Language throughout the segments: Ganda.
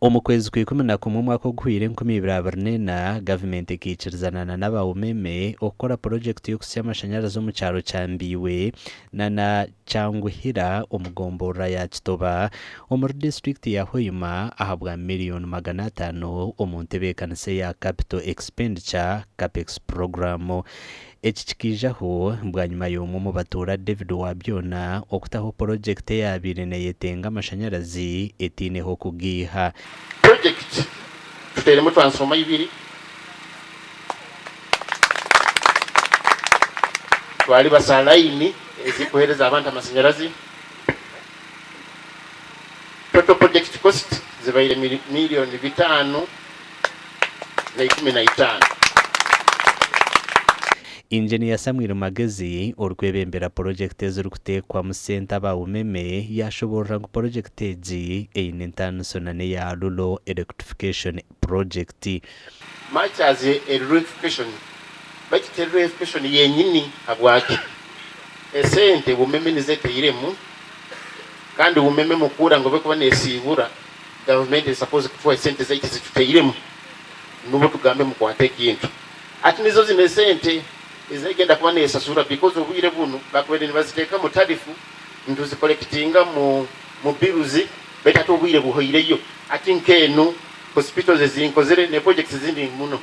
Omu kwezi kwa 11 omwaka ogwire 2024 gavumenti ekikirizana n'abaumeme okukora project y'okusya amashanyarazi omu kyaro kya Mbiiwe na Kyanguhira omugombora ya Kitoba omuri district ya Hoima ahabwa $500,000 omu ntebeekanisa ya Capital Expenditure CAPEX program. Eki kikiijaho bwanyuma y'omwe mu batuura David Wabyona okutaho project eyabaire neyetenga amashanyarazi etiineho kugiiha. Project tuteremu transformer 2 twali basa line ezikuhereza abantu amashanyarazi. Total project cost zibaire $5,515,000. Engineer Samuel Magezi orikwebembera project ezirikuteekwa mu senta baumeme yashoborera ngu project egi eine entanisona neya Lulo electrification project. Much as a electrification, but electrification yenyini habwaki esente bumeme nizeteiremu kandi bumeme mukura ngo bekuba nesibura government is supposed to sente zeki zituteiremu nubo tugambe mukwate kintu ati nizo zine sente izegenda kuba nesasura because obwire buno bakwede nibaziteka mu tarifu nduzi collectinga mu biruzi beta to obwire buhoireyo ati nkenu hospitals ezinkozere ne projects zindi muno.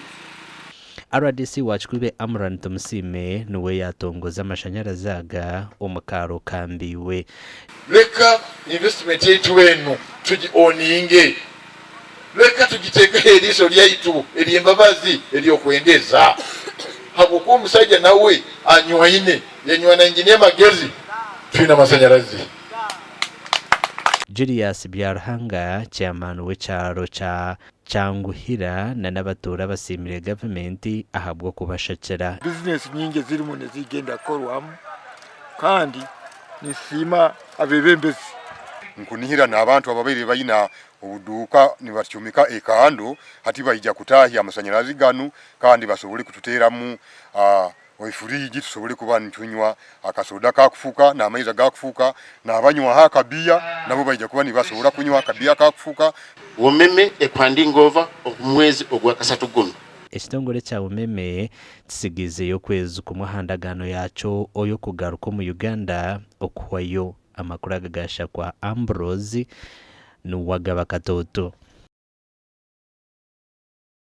RDC wachikube Amran Tumusime nuwe yatongoza amashanyarazi aga omukaro kambiwe. Leka investment yetu wenu tuji oninge. Leka tugiteka eriso lyaitu eryembabazi eryokwendeza. Hakuko omusajja nawe anywaine yenywa na engineer Magezi twina amashanyarazi. Julius Byarhanga chairman w'ekyaro kya Kyanguhira n'abatuura basimire gavumenti ahabwa kubashakira. Business nyingi zirimu nezigenda korwamu kandi nisima abebembezi nkunihira n'abantu ababeire bayina obuduuka nibakyumika ekando hati bayija kutahya amashanyarazi ganu kandi basobole kututeeramu oifuriji tusobole kuba ntunywa akasoda kakufuka n'amaizi gakufuka n'abanywa akabiya nabo bayija kuba nibasobola kunywa akabiya kakufuka. Omeme ekwandinga over omwezi ogwa kasatu guno. Ekitongole kya umeme kisigizeyo kwezi ku muhandagano yakyo oyo kugaruka mu Uganda okuhwayo amakuru agagasha kwa Ambrose n'uwagaba Katoto.